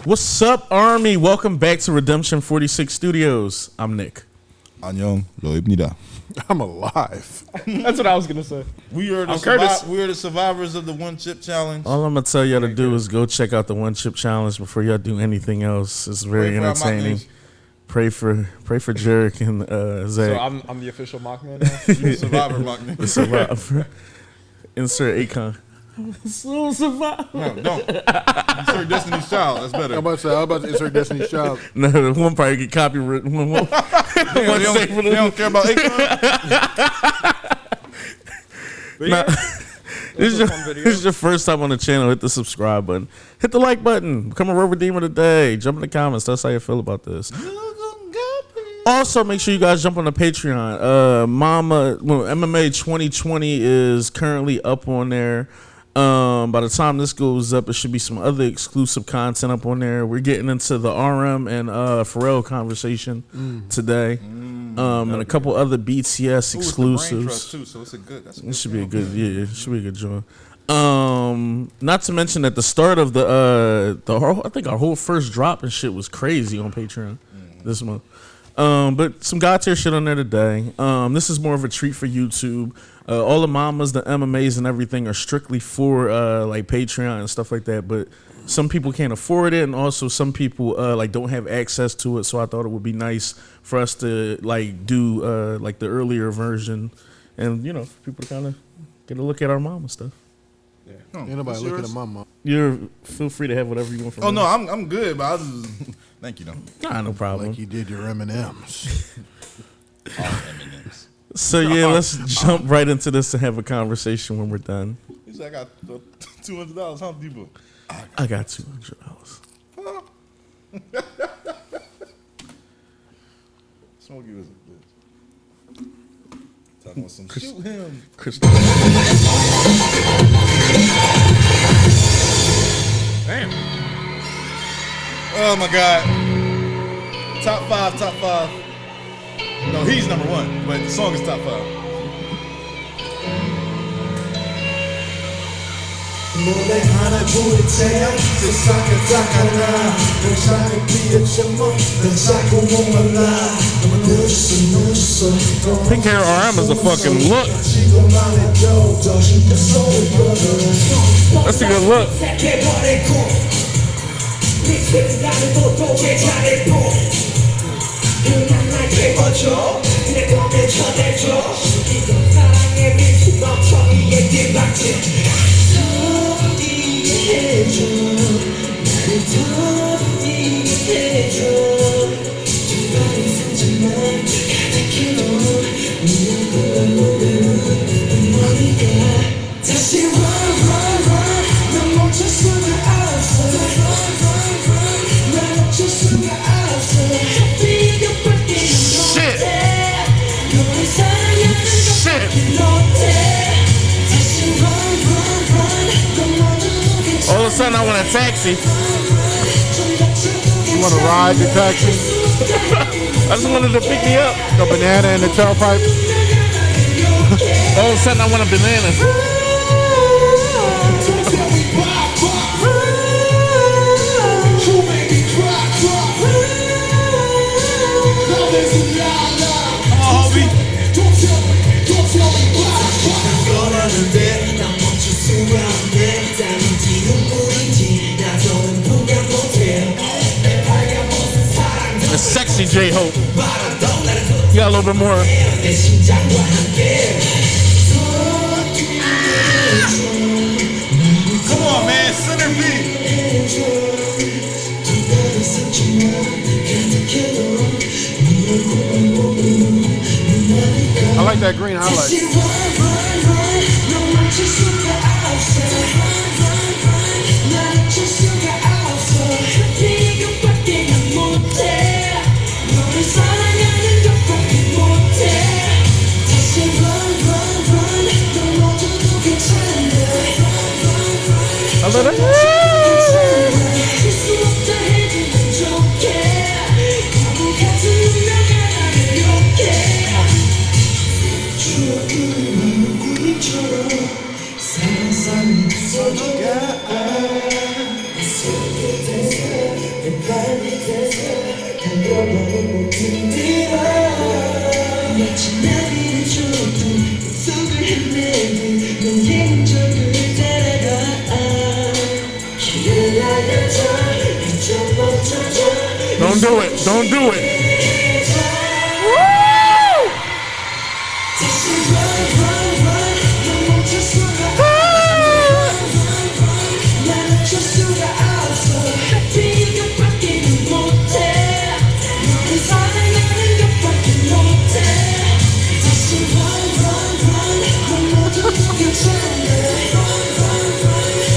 What's up, Army? Welcome back to Redemption 46 Studios. I'm Nick. 안녕, 로입니다. I'm alive. That's what I was gonna say. We are the survivors of the One Chip Challenge. All I'm gonna tell y'all to do is go check out the One Chip Challenge before y'all do anything else. It's very entertaining. Pray for Jarek and Zach. So I'm the official mock man now? You're the survivor, mock nigga. The survivor. Insert Akon. So survivor. No, don't. Insert Destiny's Child. That's better. I'm about to insert Destiny's Child. No, the one probably get copyrighted. They don't care about Akon. This is your first time on the channel. Hit the subscribe button. Hit the like button. Become a Road Redeemer today. Jump in the comments. That's how you feel about this. Also, make sure you guys jump on the Patreon. MMA 2020 is currently up on there. By the time this goes up, it should be some other exclusive content up on there. We're getting into the RM and Pharrell conversation today, and a couple other BTS exclusives. Too, so it's a good. It should be a good, it should be a good joint. Not to mention at the start of the I think our whole first drop and shit was crazy on Patreon this month. But some God tier shit on there today. This is more of a treat for YouTube. All the mamas, the MMAs and everything are strictly for like Patreon and stuff like that. But some people can't afford it, and also some people like don't have access to it. So I thought it would be nice for us to like do like the earlier version, and you know, for people to kind of get a look at our mama stuff. Yeah. Ain't nobody looking at my mom. You feel free to have whatever you want from me. No, I'm good, but I just thank you though. Nah, no problem. Like you did your M&Ms. All M&Ms. So yeah, let's jump right into this and have a conversation when we're done. He said I got $200, huh, Debo? I got $200. Smokey was a bitch. Talking about some shoot him. Damn. Oh my God. Top five. No, he's number one, but the song is top 5. 노래 하나 부르세요 세상을 닦아라 널 자꾸 비웃음어 널 자꾸 목말라 너무 늦었어 Pink hair RM is a fucking look. That's a good look. All of a sudden I want a taxi. You want to ride the taxi? I just wanted to pick me up. The banana and the tailpipe? All of a sudden I want a banana. The sexy J-Hope. You got a little bit more. Come on, man, center beat. I like that green highlight. A little. 바라보고 힘들어 마치 나비를 쫓고 속을 헤매는 너의 흔적을 따라가 길을 알려줘 이제 멈춰줘 Don't do it. Don't do it. 다시 run 넌 멈출 수가 난 멈출 수가 없어 하필 이것밖에는 못해 너를 사랑하는 것밖에 못해 다시 run 넌 모두 괜찮아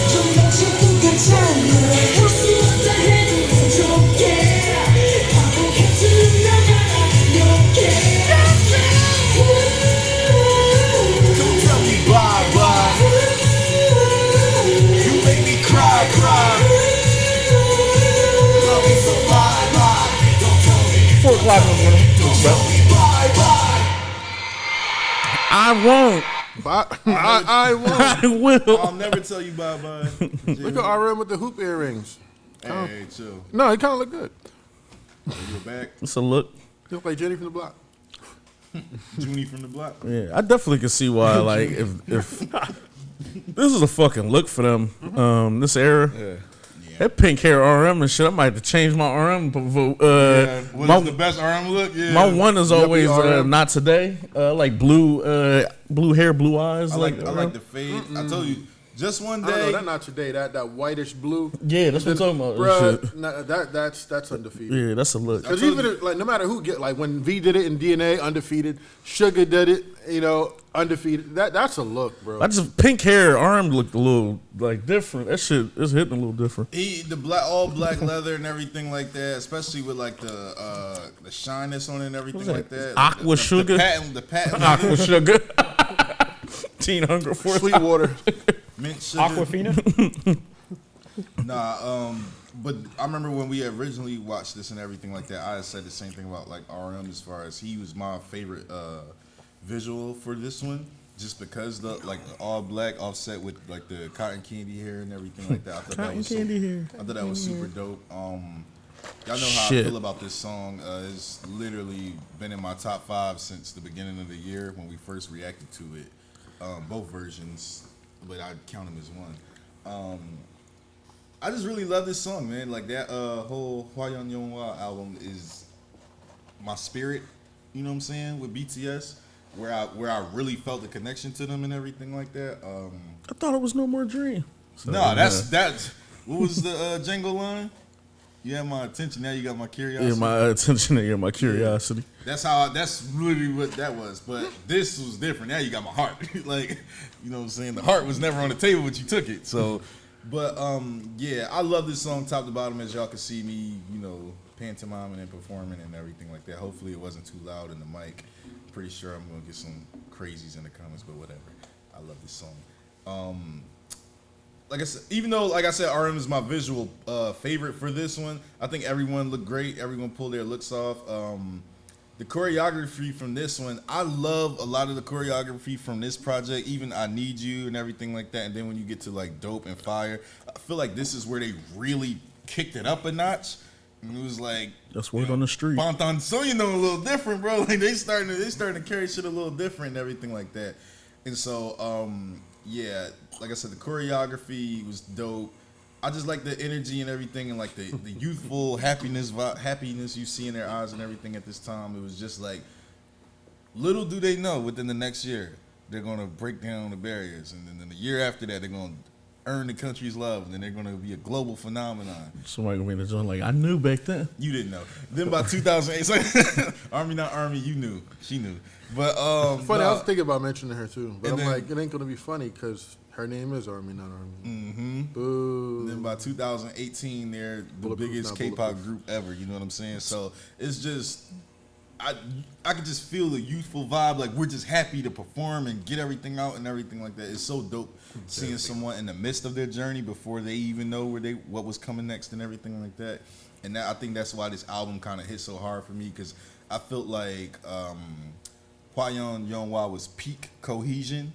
좀 멈춰도 괜찮아 올 수 없다 해도 부족해 바보 같은 나가라 이렇게 Don't tell me bye bye. You make me cry cry. Love me so bye bye. Don't tell me. 4 o'clock in the morning. Don't tell me bye bye. I won't. I won't. I will. I'll never tell you bye bye. Look at RM with the hoop earrings. Hey, chill. No, he kind of look good. You're back. It's a look. He look like Jenny from the block. Junie from the block. Yeah, I definitely can see why. Like, if this is a fucking look for them, this era. Yeah. That pink hair RM and shit, I might have to change my RM. What's the best RM look? Yeah. My one is always RM. not today. Like blue hair, blue eyes. I like the fade. I told you, just one I don't know, day. that not today. That whitish blue. Yeah, that's what I'm talking about. Bruh, Shit. nah, that's undefeated. Yeah, that's a look. Because even if, like, no matter who get, like, when V did it in DNA, undefeated. Sugar did it, undefeated. That's a look, bro. I just pink hair RM looked a little like different. That shit is hitting a little different. All black leather and everyking like that, especially with like the shyness on it and everything like that. Aqua sugar? The patent Aqua sugar. Teen Hunger Force. Sweetwater. mint sugar. Aquafina? But I remember when we originally watched this and everything like that, I had said the same thing about like RM as far as he was my favorite visual for this one, just because the all black offset with like the cotton candy hair and everything like that. I thought that was I thought that was super dope. Y'all know how Shit. I feel about this song. It's literally been in my top 5 since the beginning of the year when we first reacted to it. Both versions, but I count them as one. I just really love this song, man. Like that whole YALL album is my spirit. You know what I'm saying? With BTS, where I really felt the connection to them and everything like that. I thought it was No More Dream. So, No, that's what was the Django line? You had my attention. Now you got my curiosity. Yeah, my attention and my curiosity. That's really what that was. But this was different. Now you got my heart. Like, you know what I'm saying? The heart was never on the table, but you took it. So, but yeah, I love this song top to bottom. As y'all can see me, pantomiming and performing and everything like that. Hopefully it wasn't too loud in the mic. Pretty sure I'm gonna get some crazies in the comments, but whatever. I love this song. Like I said, even though, like I said, RM is my visual favorite for this one, I think everyone looked great. Everyone pulled their looks off. The choreography from this one, I love a lot of the choreography from this project, even I Need You and everything like that. And then when you get to like Dope and Fire, I feel like this is where they really kicked it up a notch. And it was like, That's word on the street. Bonton so a little different, bro. Like they starting to carry shit a little different and everything like that. And so, yeah, like I said, the choreography was dope. I just like the energy and everything, and like the youthful happiness you see in their eyes and everything at this time. It was just like, little do they know, within the next year they're gonna break down the barriers, and then the year after that they're gonna earn the country's love, and then they're gonna be a global phenomenon. Somebody gonna be in the joint like, I knew back then. You didn't know. Then by 2008, it's like, Army not Army, you knew, she knew. But funny, I was thinking about mentioning her too, but And I'm then- like, it ain't gonna be funny because her name is Army, not Army. Mm-hmm. Boo. And then by 2018, they're the Bulletproof, biggest not K-pop bulletproof. group ever. You know what I'm saying? So it's just, I could just feel the youthful vibe. Like we're just happy to perform and get everything out and everything like that. It's so dope seeing someone in the midst of their journey before they even know what was coming next and everything like that. And I think that's why this album kind of hit so hard for me, because I felt like YALL was peak cohesion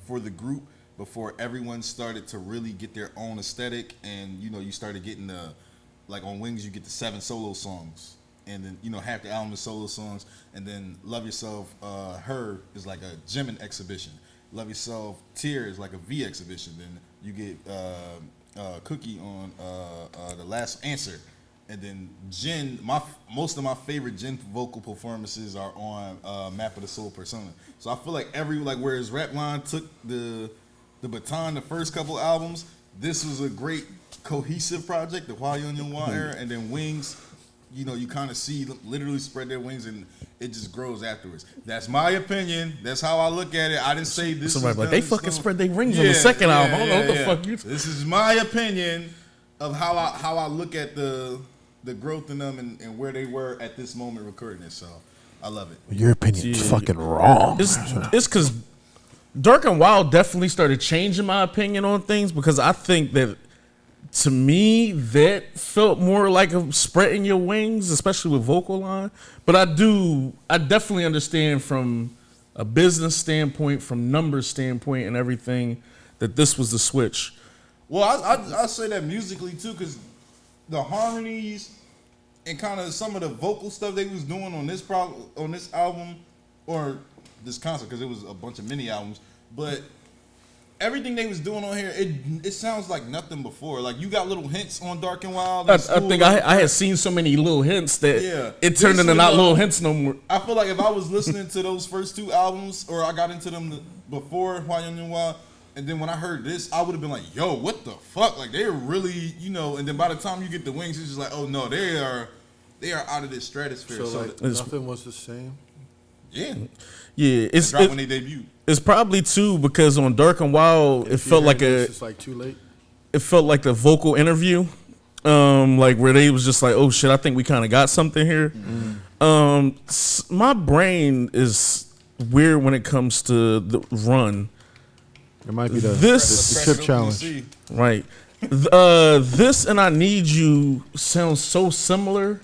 for the group before everyone started to really get their own aesthetic, and you started getting like on Wings you get the 7 solo songs, and then half the album is solo songs, and then Love Yourself, Her is like a Jimin exhibition. Love Yourself, Tear is like a V exhibition. Then you get Cookie on The Last Answer. And then Jin, most of my favorite Jin vocal performances are on Map of the Soul Persona. So I feel like where his rap line took the baton the first couple albums, this was a great cohesive project, the YALL era, and then Wings, you kind of see them literally spread their wings and it just grows afterwards. That's my opinion. That's how I look at it. I didn't say this. Somebody like they fucking spread their wings on the second album. I don't know what the fuck you. This is my opinion of how I look at the growth in them and where they were at this moment recording this. So I love it. Your opinion's fucking wrong. It's because Dark and Wild definitely started changing my opinion on things, because I think that, to me, that felt more like a spreading your wings, especially with vocal line. But I definitely understand from a business standpoint, from numbers standpoint and everything, that this was the switch. Well, I say that musically too, because the harmonies and kind of some of the vocal stuff they was doing on this album, or this concert, because it was a bunch of mini albums, but everything they was doing on here, it sounds like nothing before. Like, you got little hints on Dark and Wild. I think I had seen so many little hints that it turned into not little hints no more. I feel like if I was listening to those first two albums, or I got into them before YALL, and then when I heard this, I would have been like, yo, what the fuck? Like, they're really, and then by the time you get the Wings, it's just like, oh no, they are out of this stratosphere. So like, nothing was the same? Yeah. Yeah, it's when they debuted. It's probably too, because on Dark and Wild, it felt like it's like too late. It felt like the vocal interview, like where they was just like, oh shit, I think we kind of got something here. Mm-hmm. My brain is weird when it comes to the run. It might be the chip challenge, right? This and I Need You sounds so similar.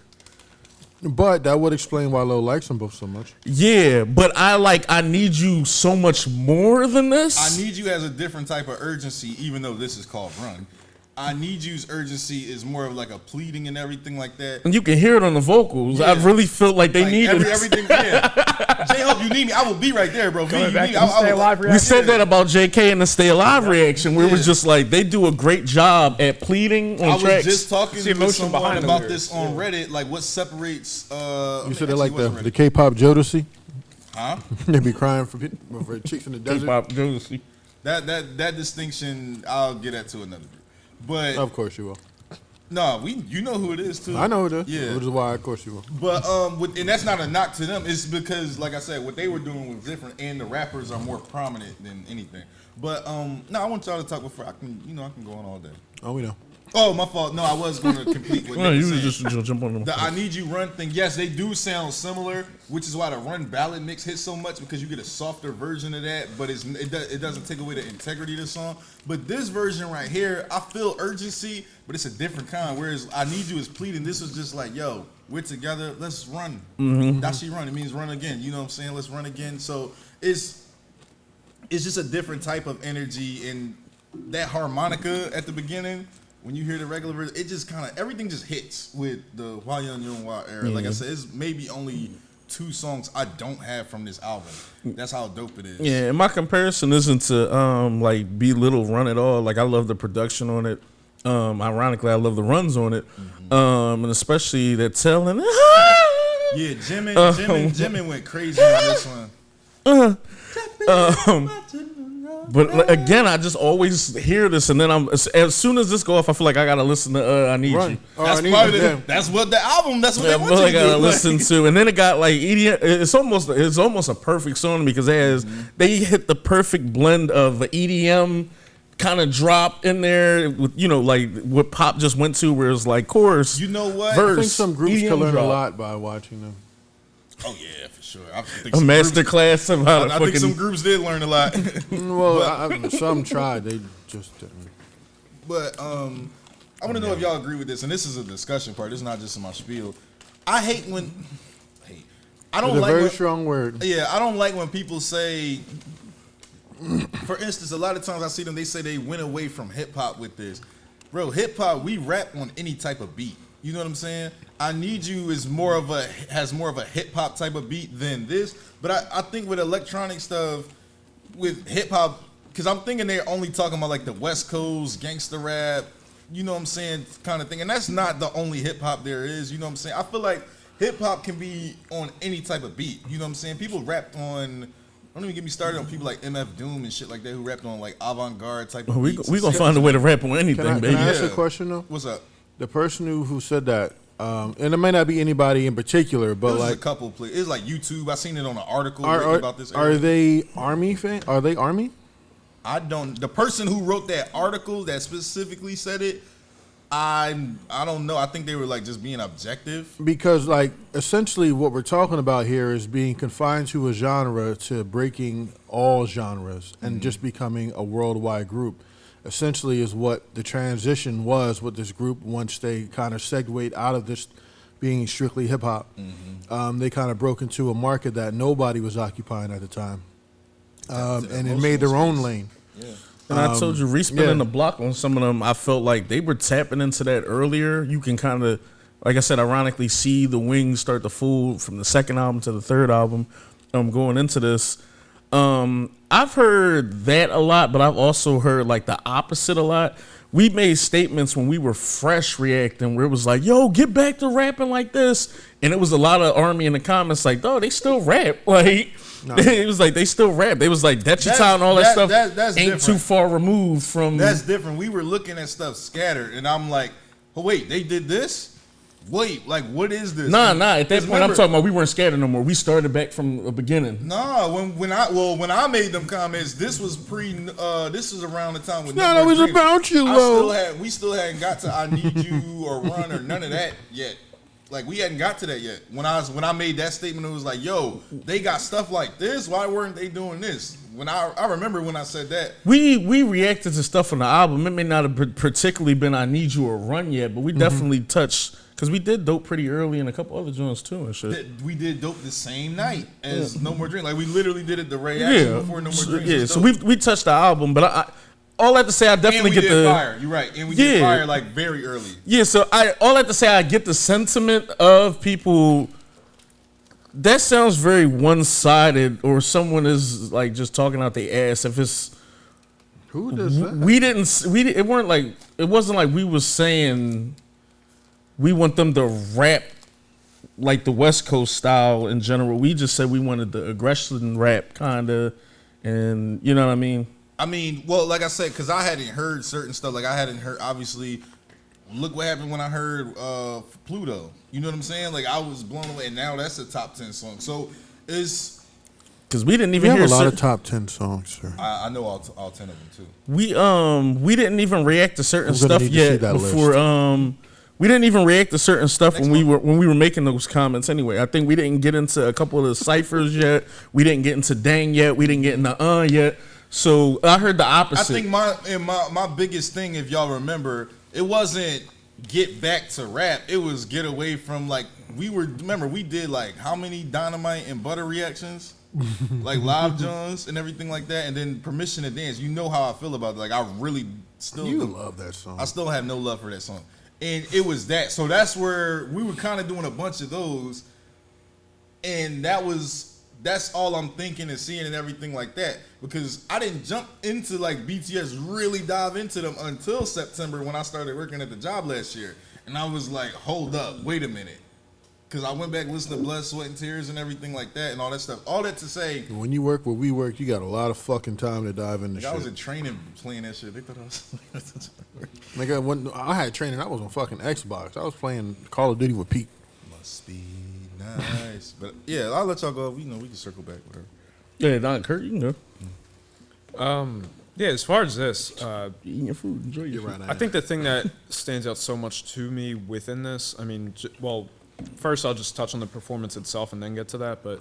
But that would explain why Lo likes them both so much. Yeah, but I Need You so much more than this. I Need You has a different type of urgency, even though this is called Run. I Need You's urgency is more of like a pleading and everything like that. And you can hear it on the vocals. Yeah. I really felt like they needed everything. Yeah. J-Hope, you need me, I will be right there, bro. Coming back to the Stay Alive reaction. We said that about JK and the Stay Alive reaction, where it was just like they do a great job at pleading on tracks. I was just talking to someone about this on Reddit, like what separates. You said they're like the K-pop Jodeci? Huh? They be crying for chicks in the desert. K-pop Jodeci. That distinction, I'll get at to another group. But of course you will. No, you know who it is too. I know who it is. Yeah, which is why of course you will. But and that's not a knock to them. It's because, like I said, what they were doing was different, and the rappers are more prominent than anything. But no, I want y'all to talk before I can go on all day. Oh, we know. Oh, my fault. No, I was going to complete what no, you was just jump on them. The I Need You Run thing. Yes, they do sound similar, which is why the Run ballad mix hits so much, because you get a softer version of that, but it doesn't take away the integrity of the song. But this version right here, I feel urgency, but it's a different kind. Whereas I Need You is pleading. This was just like, yo, we're together. Let's run. Mm-hmm. Dashi run. It means run again. You know what I'm saying? Let's run again. So it's just a different type of energy, and that harmonica at the beginning. When you hear the regular version, it just kind of everything just hits with the YALL era. Like I said, it's maybe only 2 songs I don't have from this album. That's how dope it is. Yeah, and my comparison isn't to like belittle Run at all. Like, I love the production on it. Ironically, I love the runs on it, and especially that telling. Yeah, Jimin went crazy on this one. But again, I just always hear this, and then as soon as this go off, I feel like I gotta listen to I Need You. That's what the album. That's what they want I gotta listen to, and then it got like EDM. It's almost a perfect song because they hit the perfect blend of the EDM kind of drop in there with like what pop just went to, where it's like chorus. You know what? Verse, I think some groups EDM can learn drop. a lot by watching them. Oh yeah, for sure. I think A master class of how to I think some groups did learn a lot. Well, some tried. They just didn't. But I want to know if y'all agree with this, and this is a discussion part. This is not just in my spiel. I hate when. I don't it's like. a very strong word. Yeah, I don't like when people say. For instance, a lot of times I see them. They say they went away from hip hop with this. Bro, hip hop, we rap on any type of beat. You know what I'm saying? I Need You is has more of a hip hop type of beat than this. But I think with electronic stuff, with hip hop, because I'm thinking they're only talking about like the West Coast gangster rap, you know what I'm saying, kind of thing. And that's not the only hip hop there is, you know what I'm saying? I feel like hip hop can be on any type of beat, you know what I'm saying? People rapped on, don't even get me started on people like MF Doom and shit like that who rapped on like avant-garde type of beats. We gonna find a way to rap on anything, baby. Can I ask Yeah. a question though? What's up? The person who said that, and it may not be anybody in particular, but There's like, a couple it's like YouTube. I seen it on an article are, written are, about this. are they Army fan? Are they Army? The person who wrote that article that specifically said it, I don't know. I think they were like just being objective. Because like essentially what we're talking about here is being confined to a genre to breaking all genres and just becoming a worldwide group. Essentially is what the transition was with this group once they kind of segued out of this being strictly hip hop. They kind of broke into a market that nobody was occupying at the time. And it made their own lane. Yeah. And I told you, respinning yeah. the block on some of them, I felt like they were tapping into that earlier. You can kind of, like I said, ironically see the wings start to fold from the second album to the third album going into this. I've heard that a lot, but I've also heard like the opposite a lot. We made statements when we were fresh reacting where it was like, yo, get back to rapping like this. And it was a lot of Army in the comments like, oh, they still rap. Like, it was like, they still rap. They was like, that's your time and all that stuff that's ain't different. too far removed from. That's different. We were looking at stuff scattered, and I'm like, oh, wait, they did this? Wait, like, what is this? Nah. At that point, remember, I'm talking about we weren't scattered no more. We started back from the beginning. Nah, when I made them comments, this was this was around the time when It's not always about you, we still hadn't got to I Need You or Run or none of that yet. Like, we hadn't got to that yet. When I made that statement, it was like, yo, they got stuff like this. Why weren't they doing this? When I remember when I said that. We reacted to stuff on the album. It may not have particularly been I Need You or Run yet, but we definitely touched, because we did Dope pretty early and a couple other joints too and shit. We did Dope the same night as No More Dreams. Like, we literally did it the reaction before No More Dreams. Yeah, was so Dope. we touched the album, but I all I have to say, I definitely And we get did the Fire. You're right. And we did Fire like very early. Yeah, so all I have to say, I get the sentiment of people. That sounds very one-sided, or someone is like just talking out their ass. If it's Who does that? it wasn't like we was saying we want them to rap like the West Coast style in general. We just said we wanted the aggression rap kind of, and you know what I mean. I mean, well, like I said, because I hadn't heard certain stuff. Like, I hadn't heard, obviously, look what happened when I heard Pluto. You know what I'm saying? Like, I was blown away, and now that's a top 10 song. So, it's... Because we didn't We even have hear a lot of top 10 songs, sir. I know all 10 of them, too. we didn't even react to certain I'm gonna stuff need to see yet that before we didn't even react to certain stuff when we were making those comments anyway. I think we didn't get into a couple of the ciphers yet. We didn't get into dang yet. We didn't get into yet. So I heard the opposite. I think my biggest thing, if y'all remember, it wasn't get back to rap. It was get away from, like, remember, we did, like, how many Dynamite and Butter reactions? Like, live Johns and everything like that. And then Permission to Dance. You know how I feel about it. Like, I really still You love that song. I still have no love for that song. And it was that. So that's where we were kind of doing a bunch of those. And that's all I'm thinking and seeing and everything like that. Because I didn't jump into like BTS, really dive into them until September when I started working at the job last year. And I was like, hold up, wait a minute. Because I went back and listened to Blood, Sweat, and Tears and everything like that and all that stuff. All that to say, When you work where we work, you got a lot of fucking time to dive into like, shit. I was in training playing that shit. They thought I was... Nigga, when I had training, I was on fucking Xbox. I was playing Call of Duty with Pete. Must be nice. But yeah, I'll let y'all go. You know, we can circle back, whatever. Yeah, Don Kurt, you can go. Yeah, as far as this, Eating your food, enjoy your food. I think the thing that stands out so much to me within this, I mean, well, first I'll just touch on the performance itself and then get to that, but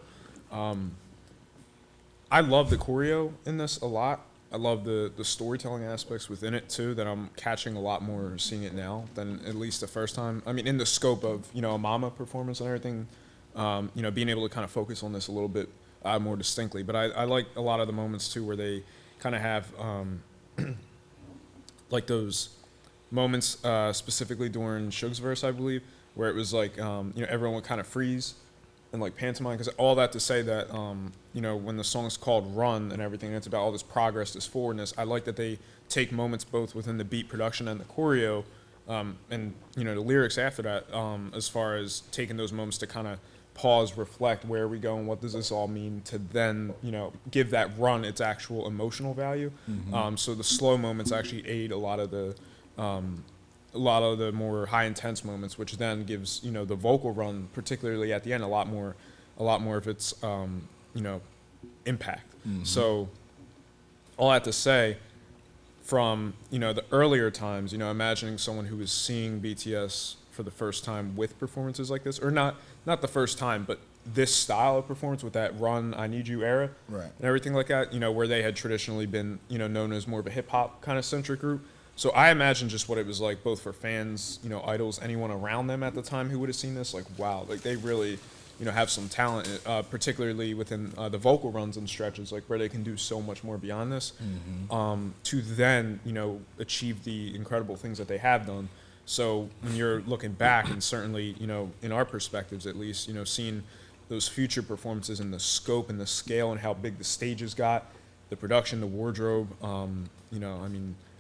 I love the choreo in this a lot. I love the storytelling aspects within it too, that I'm catching a lot more seeing it now than at least the first time. I mean, in the scope of, you know, a Mama performance and everything, you know, being able to kind of focus on this a little bit more distinctly. But I like a lot of the moments too where they kind of have like those moments, specifically during Suge's verse, I believe, where it was like, everyone would kind of freeze and like pantomime. Because all that to say that, when the song's called Run and everything, and it's about all this progress, this forwardness, I like that they take moments both within the beat production and the choreo, and the lyrics after that, as far as taking those moments to kind of pause, reflect, where are we going, what does this all mean, to then give that run its actual emotional value. So the slow moments actually aid a lot of the more high intense moments, which then gives the vocal run, particularly at the end, a lot more of its impact. So all that to say, from the earlier times, imagining someone who was seeing BTS for the first time with performances like this, or not the first time, but this style of performance with that Run, I Need You era, Right. and everything like that, where they had traditionally been known as more of a hip hop kind of centric group. So I imagine just what it was like, both for fans, idols, anyone around them at the time who would have seen this, like, wow, like they really have some talent, particularly within the vocal runs and stretches, like where they can do so much more beyond this, to then, achieve the incredible things that they have done. So when you're looking back, and certainly, in our perspectives at least, seeing those future performances and the scope and the scale and how big the stages got, the production, the wardrobe,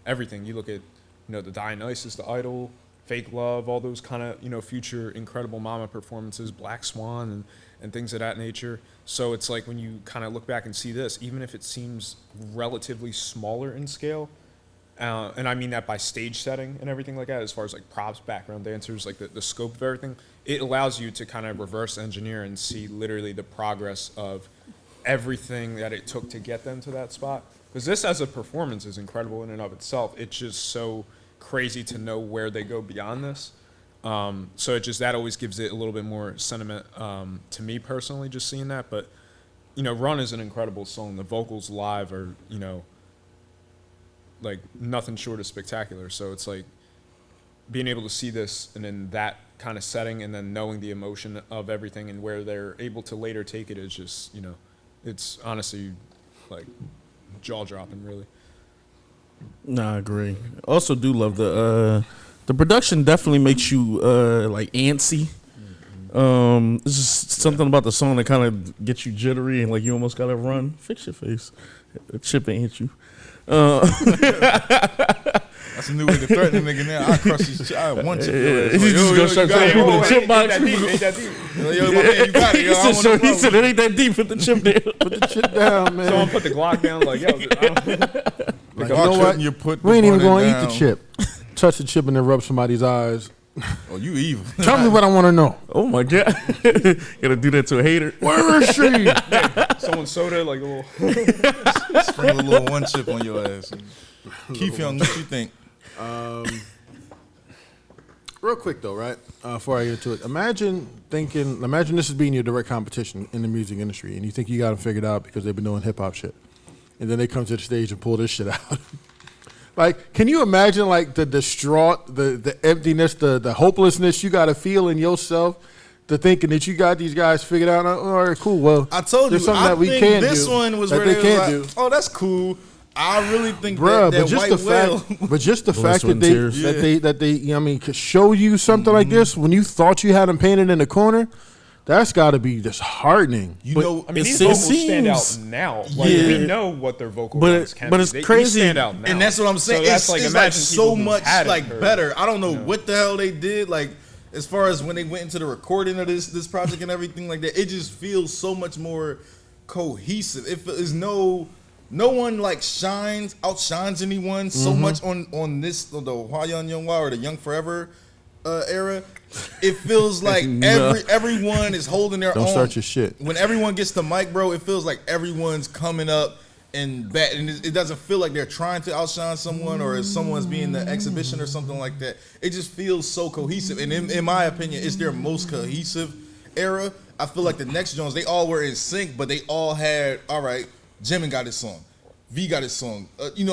everything. You look at, the Dionysus, the Idol, Fake Love, all those kind of, future incredible Mama performances, Black Swan, and things of that nature. So it's like when you kind of look back and see this, even if it seems relatively smaller in scale, and I mean that by stage setting and everything like that, as far as like props, background dancers, like the scope of everything, it allows you to kind of reverse engineer and see literally the progress of everything that it took to get them to that spot. Because this as a performance is incredible in and of itself. It's just so crazy to know where they go beyond this. So it just, that always gives it a little bit more sentiment to me personally, just seeing that. But, Run is an incredible song. The vocals live are, like nothing short of spectacular. So it's like being able to see this and in that kind of setting, and then knowing the emotion of everything and where they're able to later take it is just, it's honestly like jaw-dropping, really. Nah, I agree. Also do love the production definitely makes you like antsy. It's just something about the song that kind of gets you jittery and like you almost gotta run. Fix your face. A chip ain't hit you. That's a new way to threaten a nigga now. I crush his chip. I have one chip. He's just gonna start telling people the chip box. Yo, my man, you got it. Yo, He said it ain't that deep. Put the chip down. Put the chip down, man. Someone put the Glock down, like, yo, Like, you know what? You put We ain't even going going to eat the chip. Touch the chip and then rub somebody's eyes. Oh, you evil. Tell me what I want to know. Oh my god. Gotta do that to a hater. Where is she? someone's soda, like a little. Sprinkle a little one chip on your ass. Keith Young, what you think? Real quick though, right? Before I get to it, imagine this is being your direct competition in the music industry, and you think you got them figured out because they've been doing hip hop shit, and then they come to the stage and pull this shit out. Like, can you imagine like the distraught, the emptiness, the hopelessness you got to feel in yourself, to thinking that you got these guys figured out? All right, cool. Well, I told you, there's something I that we think can this do one was that where they they can't was like, do. oh, that's cool. I really think Bruh, that but just white the whale. fact, but just the Blood, fact sweat, that and tears. they could show you something like this when you thought you had them painted in the corner, that's got to be disheartening. You But know, I mean, It these vocals stand out seems- now. Like, Yeah. we know what their vocal But lines it- can but be. it's They crazy. stand out now. and that's what I'm saying. So It's that's like imagine so people who much hadn't like heard, better. I don't know what the hell they did. Like, as far as when they went into the recording of this project and everything like that, it just feels so much more cohesive. It is no one like outshines anyone so much on this the Hwayeon Youngwa or the Young Forever era. It feels like everyone is holding their own. Don't start your shit. When everyone gets the mic, bro, it feels like everyone's coming up and it doesn't feel like they're trying to outshine someone or someone's being the exhibition or something like that. It just feels so cohesive, and in my opinion, it's their most cohesive era. I feel like the next Jones, they all were in sync, but they all had, all right, Jimin got his song, V got his song,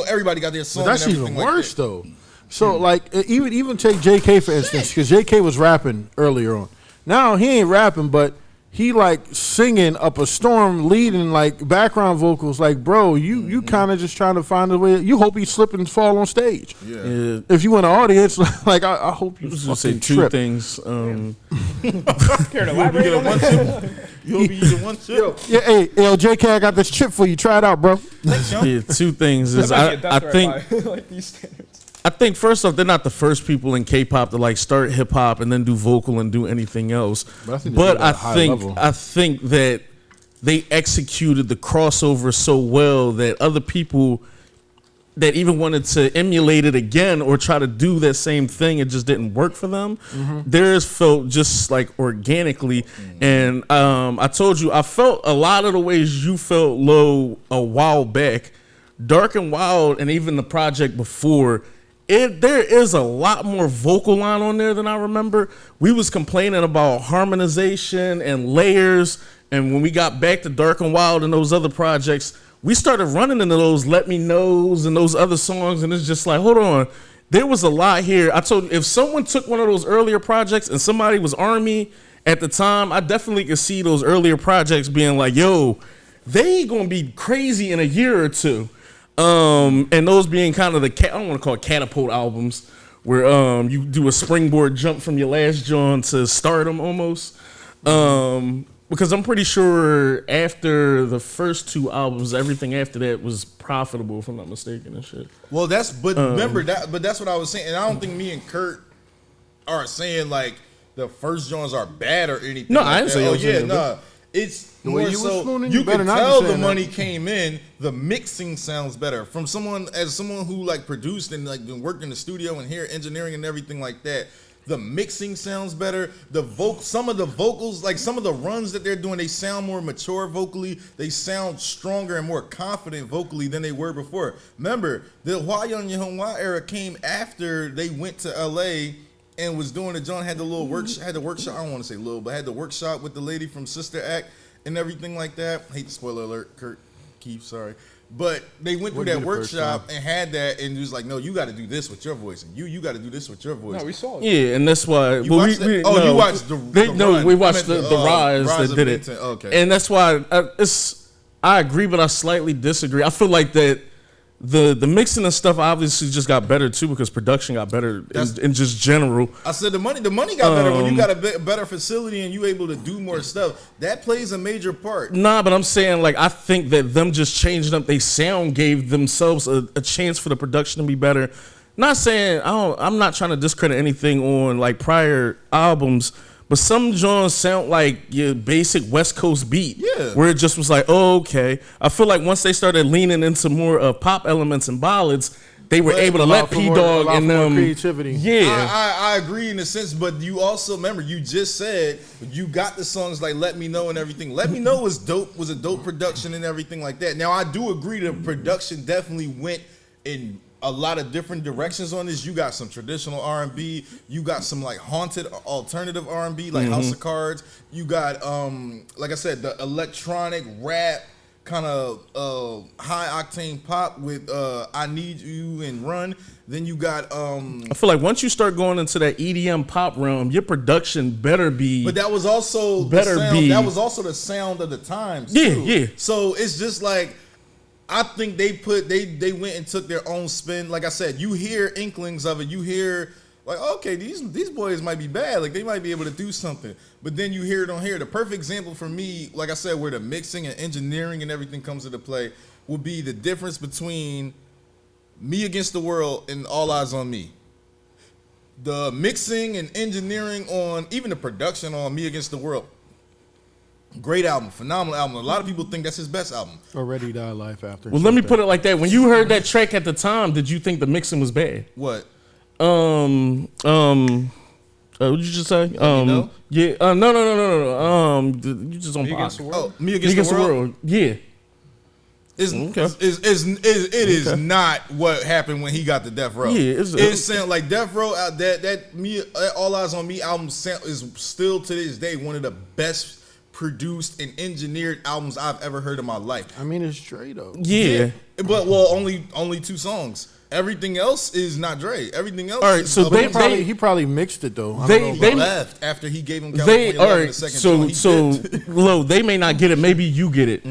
everybody got their song. But that's and even everything like worse that. though. So like even take JK for instance, because JK was rapping earlier on. Now he ain't rapping, but he like singing up a storm, leading like background vocals. Like, bro, you kind of just trying to find a way. You hope he slip and fall on stage. Yeah. If you in the audience, like I hope you Just say fucking two trip. things. Care to elaborate on that? You'll be using one chip. Yeah, hey, LJK, I got this chip for you. Try it out, bro. Yeah, two things is That might be a I death think threat by, like these standards. I think first off, they're not the first people in K-pop to like start hip hop and then do vocal and do anything else. But I think they do it at a high level. I think that they executed the crossover so well that other people that even wanted to emulate it again or try to do that same thing, it just didn't work for them. Theirs felt just like organically. And I told you, I felt a lot of the ways you felt low a while back. Dark and Wild and even the project before, there is a lot more vocal line on there than I remember. We was complaining about harmonization and layers, and when we got back to Dark and Wild and those other projects, we started running into those Let Me Knows and those other songs, and it's just like, hold on, there was a lot here. I told you, if someone took one of those earlier projects and somebody was Army at the time, I definitely could see those earlier projects being like, yo, they gonna be crazy in a year or two. And those being kind of the I don't want to call it catapult albums, where you do a springboard jump from your last John to stardom almost. Because I'm pretty sure after the first two albums, everything after that was profitable, if I'm not mistaken, and shit. Well, remember that, but that's what I was saying, and I don't think me and Kurt are saying like the first Johns are bad or anything. No, like I didn't that. say. Oh those yeah, things, no. It's The way more you was so spooning, you you better can not be tell the saying money that. came in. The mixing sounds better from someone who like produced and like been worked in the studio and here engineering and everything like that. The mixing sounds better. Some of the vocals, like some of the runs that they're doing, they sound more mature vocally. They sound stronger and more confident vocally than they were before. Remember, the Hwa Young Yeonhwa era came after they went to LA and was doing the John had the little had the workshop. I don't want to say little, but had the workshop with the lady from Sister Act and everything like that. Hate the spoiler alert, Kurt, Keith, sorry. But they went through Wouldn't that be the first workshop time. and had that, and it was like, no, you got to do this with your voice, and you got to do this with your voice. No, we saw it. Yeah, and that's why. You well, watched we, that? Oh, no, you watched the run. we I watched meant the Rise Rise that of did it. Big Ten. Okay. And that's why I agree, but I slightly disagree. I feel like that the mixing and stuff obviously just got better too because production got better in just general. I said the money got better when you got a better facility and you able to do more stuff. That plays a major part. Nah, but I'm saying like I think that them just changing up their sound gave themselves a chance for the production to be better. Not saying I'm not trying to discredit anything on like prior albums, but some Johns sound like your basic West Coast beat. Yeah. Where it just was like, oh, okay. I feel like once they started leaning into more pop elements and ballads, they were able to let P Dog and them creativity. Yeah. I agree in a sense, but you also remember you just said you got the songs like Let Me Know and everything. Let Me Know was dope, was a dope production and everything like that. Now I do agree the production definitely went in a lot of different directions on this. You got some traditional R&B, you got some like haunted alternative R&B like House of Cards. You got like I said, the electronic rap kind of high octane pop with I Need You and Run. Then you got I feel like once you start going into that EDM pop realm, your production better be. but that was also that was also the sound of the times too. Yeah. So it's just like I think they went and took their own spin. Like I said, you hear inklings of it. You hear like, okay, these boys might be bad. Like they might be able to do something. But then you hear it on here. The perfect example for me, like I said, where the mixing and engineering and everything comes into play would be the difference between Me Against the World and All Eyes on Me. The mixing and engineering on, even the production on Me Against the World. Great album, phenomenal album. A lot of people think that's his best album. Already died life after. Well, let me put it like that. When you heard that track at the time, did you think the mixing was bad? What? What did you just say? know? Yeah. No. You just on Me Against pop. the World. Oh, Me Against the World. Yeah. It is not what happened when he got to Death Row. Yeah, it sound like Death Row. All Eyes on Me album is still to this day one of the best produced and engineered albums I've ever heard in my life. I mean, it's Dre though. Yeah. But well, only two songs. Everything else is not Dre. Everything else. All right, is so He probably mixed it though. I They- don't know They about- left after he gave him California They all Love in right. the second So joint. He dipped. Lo, they may not get it. Maybe you get it.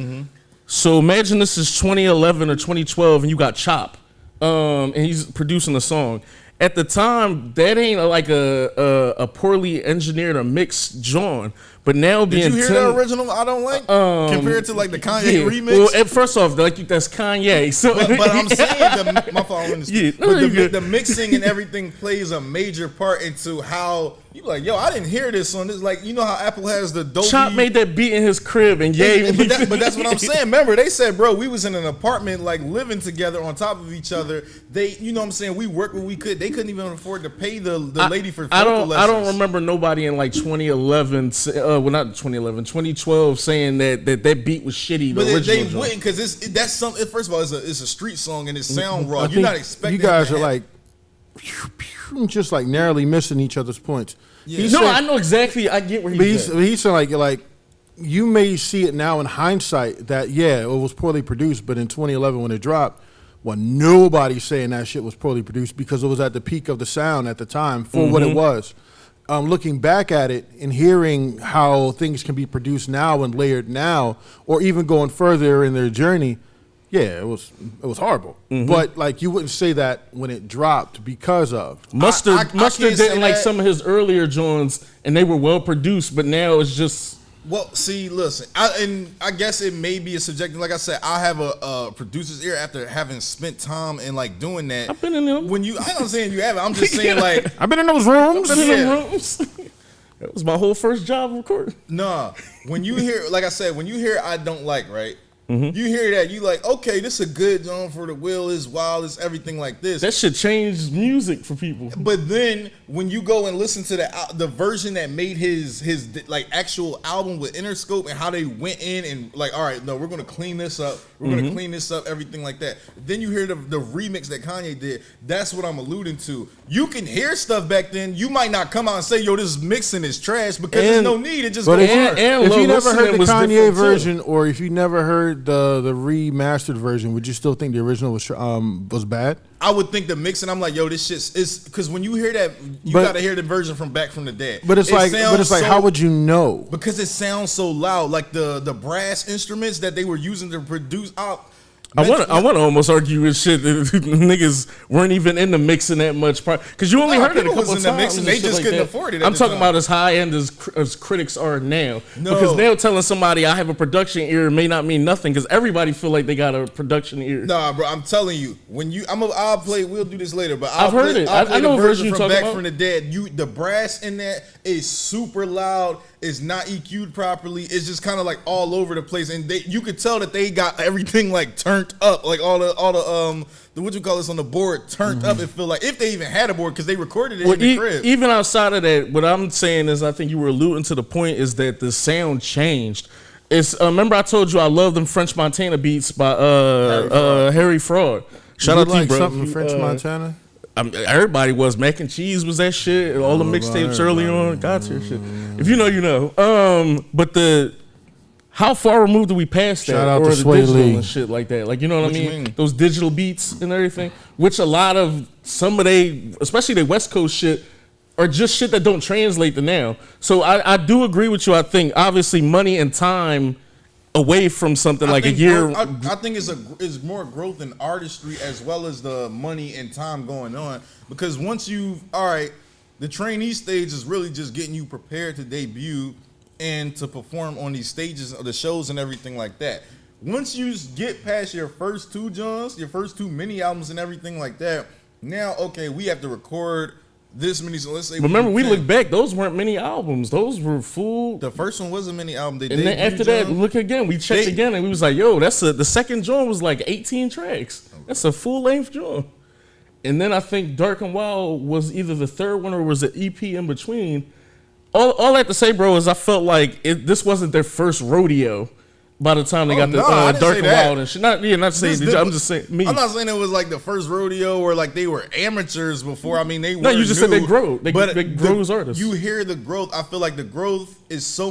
So imagine this is 2011 or 2012, and you got Chop, and he's producing the song. At the time, that ain't like a poorly engineered or mixed John. But now being Did you hear the original? I don't like compared to like the Kanye remix. Well, at first off, like that's Kanye. So, But I'm saying my fault. Yeah, no, but you good. the mixing and everything plays a major part into how you like. Yo, I didn't hear this on this. Like you know how Apple has the Dolby. Chop made that beat in his crib, and But that's what I'm saying. Remember, they said, bro, we was in an apartment, like living together on top of each other. They, you know what I'm saying? We worked what we could. They couldn't even afford to pay the lady for vocal lessons. I don't remember nobody in like 2011. Well, not 2011, 2012, saying that beat was shitty. But The they original wouldn't because that's something. First of all, it's a street song and it sound raw. I You're think not expecting. you guys that are to happen. like just like narrowly missing each other's points. Yeah. No, I know exactly. I get where But he's at. he's saying like you may see it now in hindsight that it was poorly produced, but in 2011 when it dropped, well, nobody's saying that shit was poorly produced because it was at the peak of the sound at the time for what it was. Looking back at it and hearing how things can be produced now and layered now, or even going further in their journey, it was horrible. But like you wouldn't say that when it dropped because of Mustard I can't Mustard say didn't like that. some of his earlier joints, and they were well produced. But now it's just Well, see, listen, I guess it may be a subjective. Like I said, I have a producer's ear after having spent time and like doing that. I've been in them. When you, I'm not saying you haven't. I'm just saying like, I've been in those rooms. in Yeah. them rooms. That was my whole first job recording. nah. When you hear, like I said, when you hear I don't like, right? Mm-hmm. You hear that, you like, okay, this is a good John for the will is wild, is everything like this. That shit changed music for people. But then when you go and listen to the version that made his like actual album with Interscope and how they went in and like, all right, no, we're gonna clean this up. We're gonna clean this up, everything like that. Then you hear the remix that Kanye did. That's what I'm alluding to. You can hear stuff back then. You might not come out and say, yo, this mixing is trash because there's And- no need. It just But goes if, hard. and if low you never heard listening the was Kanye different, too. version, or if you never heard the remastered version, would you still think the original was bad? I would think the mixing. I'm like, yo, this shit is because when you hear that, you But- gotta hear the version from Back from the Dead. But it's like, sounds so- how would you know? Because it sounds so loud, like the brass instruments that they were using to produce. I want to almost argue with shit that niggas weren't even in the mixing that much part because you only Nah, heard it a people couple was of in the times. mixing, and they shit just like couldn't that. afford it at I'm the talking time. about as high end as critics are now. No. Because now telling somebody I have a production ear may not mean nothing because everybody feel like they got a production ear. Nah, bro, I'm telling you, when you, I'll play. We'll do this later, but I've heard it. I'll play I know the a version version you're from talking Back about. from the Dead. The brass in that is super loud. It's not EQ'd properly. It's just kind of like all over the place, and you could tell that they got everything like turned up, like all the what you call this on the board turned up. It feel like if they even had a board because they recorded it in the crib. Even outside of that, what I'm saying is I think you were alluding to the point is that the sound changed. It's remember I told you I love them French Montana beats by Harry Fraud. Shout out to you, like bro. something French Montana. Everybody was. Mac and Cheese was that shit. All the mixtapes early on. God tier shit. If you know, you know. But how far removed do we pass that? Shout out or to the Sway digital Lee. and shit like that? Like, you know what What I you mean? mean? Those digital beats and everything. Which a lot of some of especially the West Coast shit, are just shit that don't translate to now. So I do agree with you. I think obviously money and time away from something like a think year. I think it's more growth in artistry as well as the money and time going on. Because once the trainee stage is really just getting you prepared to debut and to perform on these stages of the shows and everything like that. Once you get past your first two Johns, your first two mini albums and everything like that, now okay, we have to record this many. So let's say Remember, we 10. look back; those weren't mini albums; those were full. The first one was a mini album. They And then debuted after that, John. look again. We checked again, and we was like, "Yo, the second joint was like 18 tracks. That's a full length joint." And then I think Dark and Wild was either the third one or was an EP in between. All I have to say, bro, is I felt like this wasn't their first rodeo. By the time they got the I didn't Dark say and that. Wild and shit, not to say. I'm just saying me. I'm not saying it was like the first rodeo or like they were amateurs before. I mean, they were. No, you just said new, they grow. They grow as the- artists. You hear the growth. I feel like the growth is so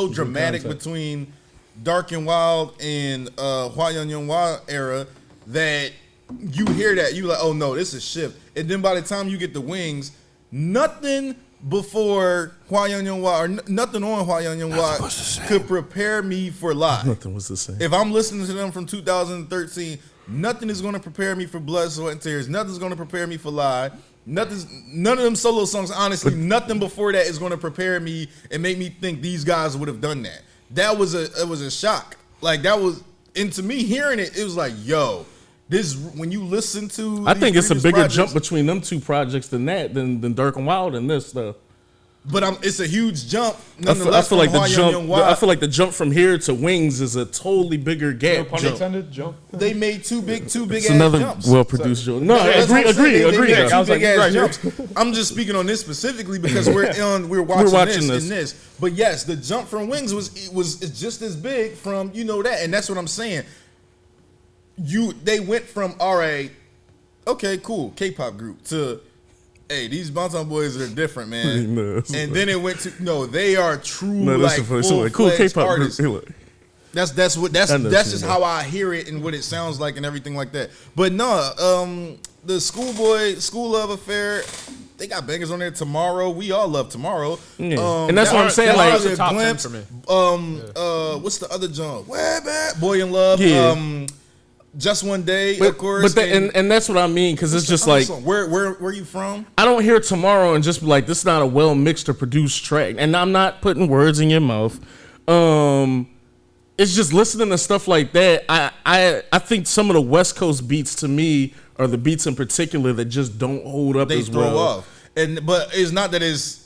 dramatic context. between Dark and Wild and Hwa Young Young Wa era that you hear that, you like, oh no, this is shift. And then by the time you get the Wings, nothing before Hwa Young Young Wa or nothing on Hwa Young Young Wa could prepare me for live. Nothing was the same. If I'm listening to them from 2013, nothing is going to prepare me for Blood, Sweat, and Tears. Nothing's going to prepare me for live. None of them solo songs, honestly, nothing before that is going to prepare me and make me think these guys would have done that. It was a shock. Like that was, and to me hearing it, it was like, yo, this when you listen to. I think it's a bigger projects, jump between them two projects than Dark and Wild and this though. But it's a huge jump. I feel like the jump. I feel like the jump from here to Wings is a totally bigger gap. No pun intended. Jump. They made two big It's ass another jumps. well-produced jump. No, That's what I'm saying. agree. They made I two was big like, ass right, jumps. I'm just speaking on this specifically because we're watching this. But yes, the jump from Wings was just as big from that, and that's what I'm saying. They went from all right, okay, cool, K-pop group to hey, these Bantam boys are different, man. No, and then it went to they are true full-fledged cool K-pop artists. group. That's just how I hear it and what it sounds like and everything like that. But no, the School Love Affair, they got bangers on there. Tomorrow, we all love Tomorrow. Yeah. And that's what I'm saying. Like a top 10 for me. What's the other genre? Way Back, Boy in Love. Yeah. Just One Day, of course. But and that's what I mean because it's just like where you from? I don't hear Tomorrow and just be like, this is not a well mixed or produced track. And I'm not putting words in your mouth. It's just listening to stuff like that. I think some of the West Coast beats to me are the beats in particular that just don't hold up as well. They throw off. But it's not that it's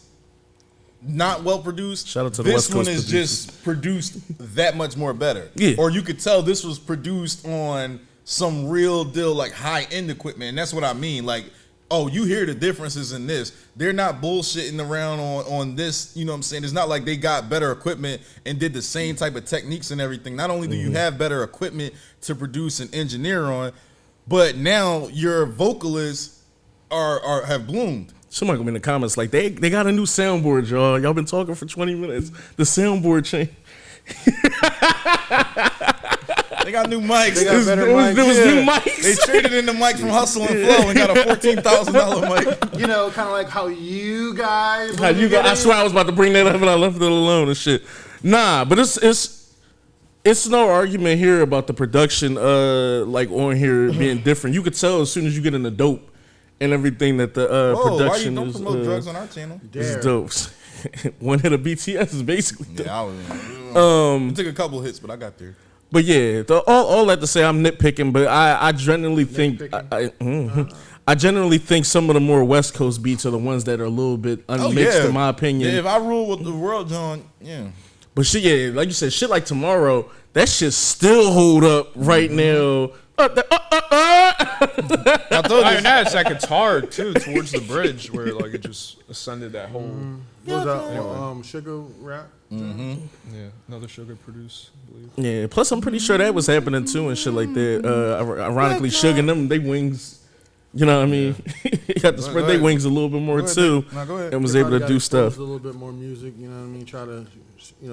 not well produced. Shout out to the West Coast producers. Just produced that much more better. Yeah. Or you could tell this was produced on some real deal like high end equipment. And that's what I mean. Like, oh, you hear the differences in this. They're not bullshitting around on this, you know what I'm saying? It's not like they got better equipment and did the same type of techniques and everything. Not only do you have better equipment to produce and engineer on, but now your vocalists have bloomed. Somebody gonna be in the comments like they got a new soundboard, y'all. Y'all been talking for 20 minutes. The soundboard changed. They got new mics. They got better mics. There was new mics. They traded in the mic from Hustle and Flow and got a $14,000 mic. You know, kind of like how you guys. I swear I was about to bring that up and I left it alone and shit. Nah, but it's no argument here about the production like on here being different. You could tell as soon as you get in the dope and everything that the production why you don't is promote drugs on our channel? is dope. One hit of BTS is basically dope. Yeah, it took a couple hits, but I got there. But yeah, all that to say, I'm nitpicking, but I generally think I generally think some of the more West Coast beats are the ones that are a little bit unmixed, in my opinion. Yeah, if I rule with the world, John, yeah. But shit, yeah, like you said, shit like Tomorrow, that shit still hold up right now. I mean, that's that guitar too towards the bridge where like it just ascended that whole. What was that? Sugar Rap? Yeah, another Sugar produce, I believe. Yeah, plus I'm pretty sure that was happening too and shit like that. Ironically, Sugar and them, they wings, you know what I mean? You got to spread their wings a little bit more too. Go ahead. And was able to do stuff. A little bit more music, you know what I mean? Try to,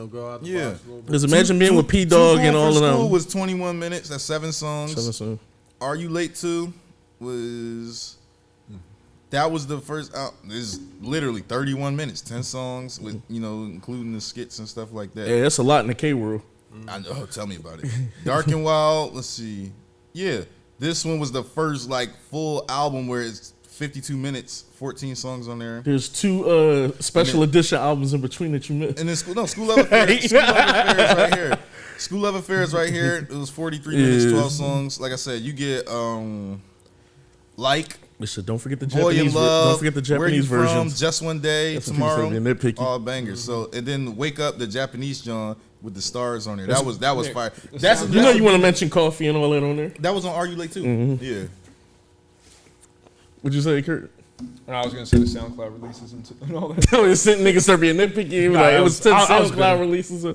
go out the Yeah. box a little bit. Because imagine being with P Dog and all of School them. was 21 minutes. That's 7 songs. 7 songs. Are You Late To was that was the first out. This is literally 31 minutes, 10 songs with including the skits and stuff like that. Yeah, that's a lot in the K world. I know. Tell me about it. Dark and Wild. Let's see. Yeah, this one was the first like full album where it's 52 minutes, 14 songs on there. There's 2 special edition albums in between that you missed. And then School Love Affair. School Love Affair is right here. School Love Affair is right here. It was 43 minutes, 12 songs. Like I said, you get like. Listen, don't forget the Boy Japanese. in Love, Don't forget the Japanese Where You versions. From, Just One Day, That's Tomorrow, what people say, nitpicky. all bangers. So and then Wake Up, the Japanese John with the stars on there. That was fire. You want to mention Coffee and all that on there. That was on Are You Late Too? Yeah. What'd you say, Kurt? And I was gonna say the SoundCloud releases and all that. No, it's niggas start being nitpicky. It was 10 SoundCloud releases,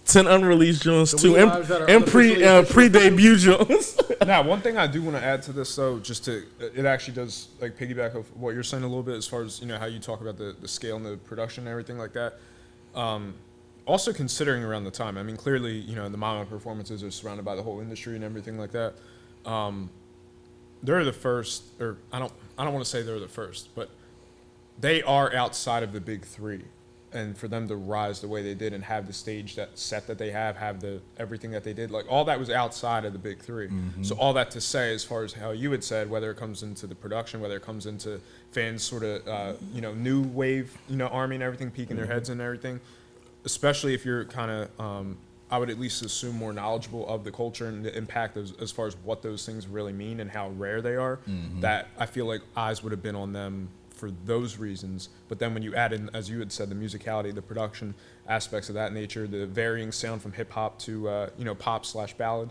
10 unreleased Jones too, and pre-debut Jones. Now, one thing I do want to add to this, though, it actually does like piggyback of what you're saying a little bit as far as how you talk about the scale and the production and everything like that. Also considering around the time, I mean, clearly, the Mama performances are surrounded by the whole industry and everything like that. they're the first, or I don't want to say they're the first, but they are outside of the big three. And for them to rise the way they did and have the stage that they have the everything that they did, like all that was outside of the big three. So all that to say, as far as how you had said, whether it comes into the production, whether it comes into fans sort of new wave army and everything peeking their heads and everything, especially if you're kind of I would at least assume more knowledgeable of the culture and the impact as far as what those things really mean and how rare they are. That I feel like eyes would have been on them for those reasons. But then when you add in, as you had said, the musicality, the production aspects of that nature, the varying sound from hip hop to pop/ballad,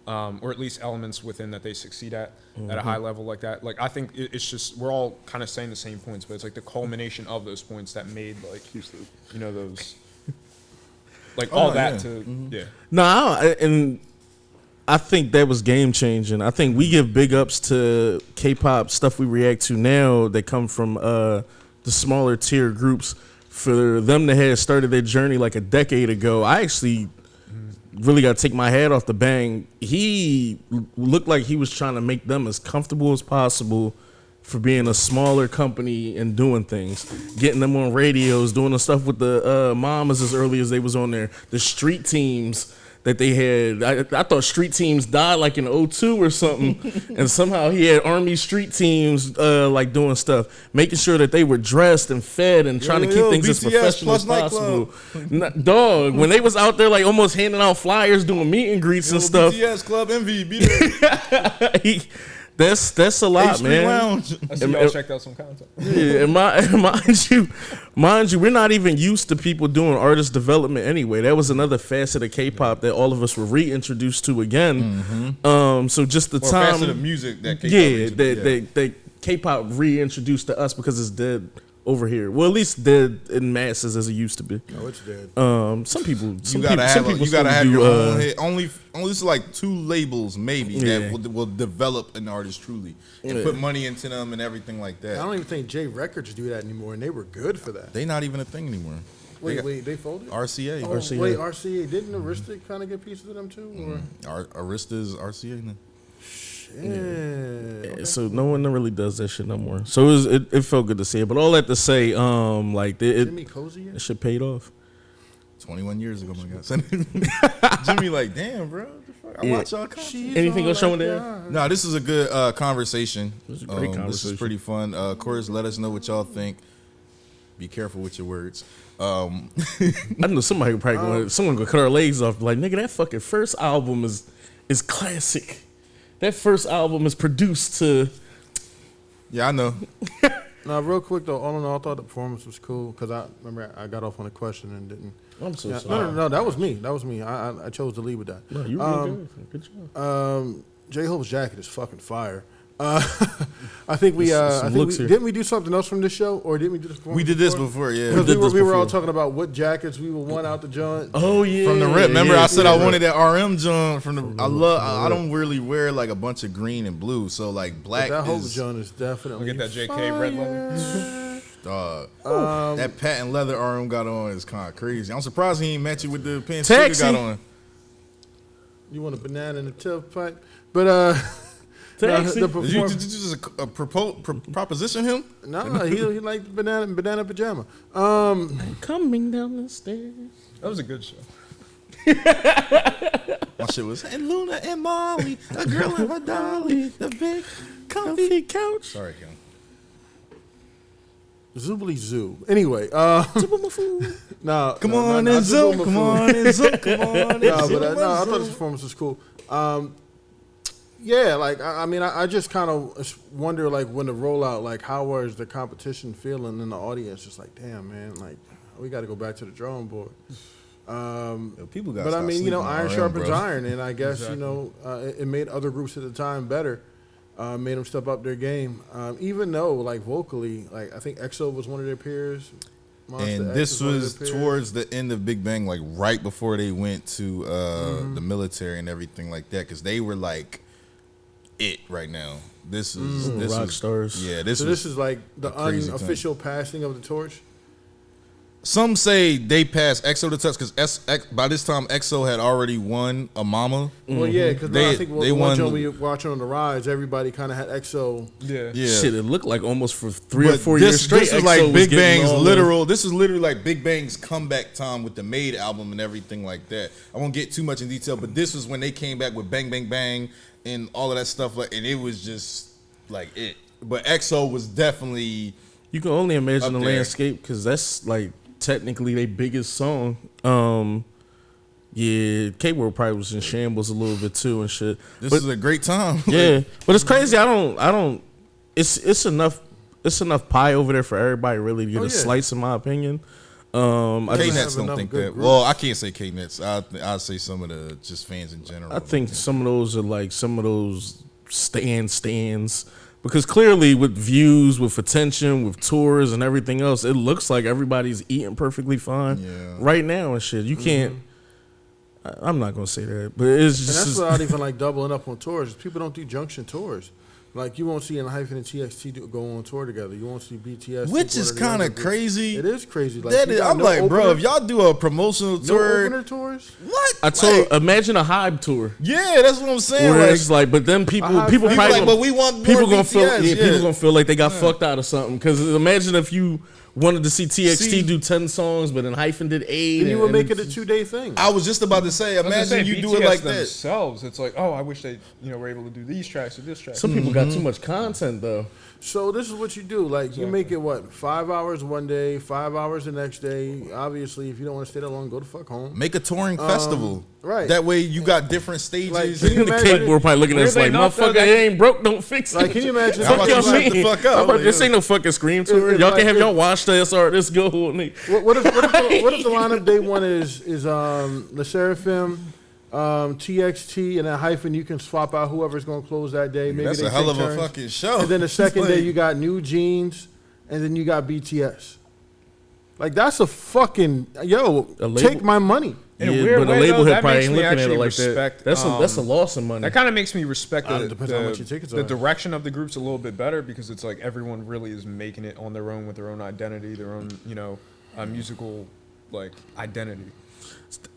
or at least elements within that they succeed at a high level like that. Like I think it's just we're all kind of saying the same points, but it's like the culmination of those points that made like those like all that to No, and I think that was game changing. I think we give big ups to K-pop stuff we react to now that come from the smaller tier groups for them to have started their journey like a decade ago. I actually really got to take my hat off the Bang. He looked like he was trying to make them as comfortable as possible for being a smaller company and doing things, getting them on radios, doing the stuff with the mamas as early as they was on there, the street teams that they had. I thought street teams died like in 02 or something, and somehow he had army street teams like doing stuff, making sure that they were dressed and fed and trying to keep things as BTS professional as possible. Dog, when they was out there like almost handing out flyers, doing meet and greets and stuff. BTS Club Envy, be there. That's a lot, man. Lounge. I see y'all checked out some content. Yeah, and mind you, we're not even used to people doing artist development anyway. That was another facet of K-pop that all of us were reintroduced to again. So just the time, facet of music that K-pop that K-pop reintroduced to us because it's dead over here. Well, at least dead in masses as it used to be. Oh, it's dead. Some people, You gotta have your own hit. Only it's like 2 labels maybe that will develop an artist truly and put money into them and everything like that. I don't even think J Records do that anymore, and they were good for that. They not even a thing anymore. Wait, they folded? RCA. Oh, RCA. wait, RCA. Didn't Arista kind of get pieces of them too? Or? Arista's RCA now. Yeah. So no one really does that shit no more. So it felt good to see it. But all that to say, Jimmy Cozy? it shit paid off. 21 years ago, my God. Jimmy, like, damn, bro. I watch y'all content. Anything else showing there? No, this is a good conversation. This is a great conversation. This is pretty fun. Of course, let us know what y'all think. Be careful with your words. I know somebody would probably someone gonna cut our legs off. Like, nigga, that fucking first album is classic. That first album is produced to. Yeah, I know. Now, real quick though, all in all, I thought the performance was cool because I remember I got off on a question and didn't. I'm so sorry. No, that was me. I chose to leave with that. No, you really good job. J Hope's jacket is fucking fire. I think didn't we do something else from this show, or didn't we do this before? We did this before, yeah. Because we were all talking about what jackets we would want out the joint. Oh yeah, from the rip. Remember, I said I wanted that. that RM joint from the. I don't really wear like a bunch of green and blue, so like black. That Hope is joint is definitely. Look at that JK red leather. Dog. That patent leather RM got on is kind of crazy. I'm surprised he ain't match it with the pants Taxi. Sugar got on. You want a banana in a tailpipe, but Taxi. the Did you just proposition him? No, he liked banana pajama. Coming down the stairs. That was a good show. My shit was, and Luna and Molly, a girl and a dolly, the big Comfy couch. Sorry, Kim. Zoobly Zoo. Anyway, no. Come on and zoom, come on and zoom, come on and No, zoom. but I thought his performance was cool. Yeah, like I mean, I just kind of wonder, like when the rollout, like how was the competition feeling in the audience? Just like, damn, man, like we got to go back to the drawing board. People got. But I mean, iron sharpens iron, and I guess Exactly. it made other groups at the time better. Made them step up their game, even though like vocally, like I think EXO was one of their peers. Monsta And X this one of was their peers. towards the end of Big Bang, like right before they went to the military and everything like that, because they were like it right now. This Rock stars. Yeah, So this is like the a crazy unofficial passing of the torch. Some say they passed EXO the test because by this time EXO had already won a Mama. Well, yeah, because I think they one won. joint we watching on the rise, everybody kind of had EXO. Yeah. Shit, it looked like almost for 3 or But 4 years straight. This is EXO like was Big getting Bang's all literal. This is literally like Big Bang's comeback time with the Made album and everything like that. I won't get too much in detail, but this was when they came back with Bang Bang Bang and all of that stuff. Like, and it was just like it. But EXO was definitely. You can only imagine the up there. landscape because that's like technically their biggest song. Yeah, K-World probably was in shambles a little bit too and shit. This But- is a great time. Yeah, but it's crazy. I don't. It's enough. It's enough pie over there for everybody really to get Oh, a yeah. slice, in my opinion. I K-Nets just, K-Nets don't enough think good that. groups. Well, I can't say K-Nets. I'll say some of the just fans in general. I think some of those are like some of those stands because clearly with views, with attention, with tours and everything else, it looks like everybody's eating perfectly fine Yeah. right now and shit. You can't. I'm not gonna say that, but it's And just that's without even like doubling up on tours. People don't do junction tours. Like you won't see Hyphen and TXT go on tour together. You won't see BTS. Which is kind of crazy. It is crazy. Like, That you is, got I'm no like, bro, opener- if y'all do a promotional no tour, opener tours. what? I told. Like, Imagine a Hybe tour. yeah, that's what I'm saying. Where Like, it's like, but then people Hybe probably fans like, gonna- but we want more people gonna BTS, feel yeah. people gonna feel like they got fucked out of something. Because imagine if you wanted to see TXT See- do 10 songs, but then Hyphen did 8. Then you would and make it a it's- 2-day thing. I was just about to say, I was gonna imagine say, you do BTS it like that. themselves. It's like, oh, I wish they, were able to do these tracks or this track. Some people got too much content though. So this is what you do. Like you make it 5 hours one day, 5 hours the next day. Obviously, if you don't want to stay that long, go the fuck home. Make a touring festival. right. That way you got different stages. Like, can you The imagine- K-Board probably looking at us Were like, they not, though, motherfucker, that- it ain't broke, don't fix it. Like, can you imagine? How about you Fuck y'all shut the mean? fuck up? I'm about, this ain't no fucking Scream tour. If Y'all like- can have if- y'all watch this artist go. nigga. What if the lineup day one is the Seraphim, TXT, and then Hyphen? You can swap out whoever's going to close that day. Maybe That's they a hell take of a turns. fucking show. And then the second Like, day you got New Jeans, and then you got BTS. Like that's a fucking A label- take my money. In a Yeah, weird but way, a label though, head that probably makes ain't me looking at it actually like that. respect. That's a loss of money. That kind of makes me respect Depends on how much your tickets the are. direction of the groups a little bit better because it's like everyone really is making it on their own with their own identity, their own musical like identity.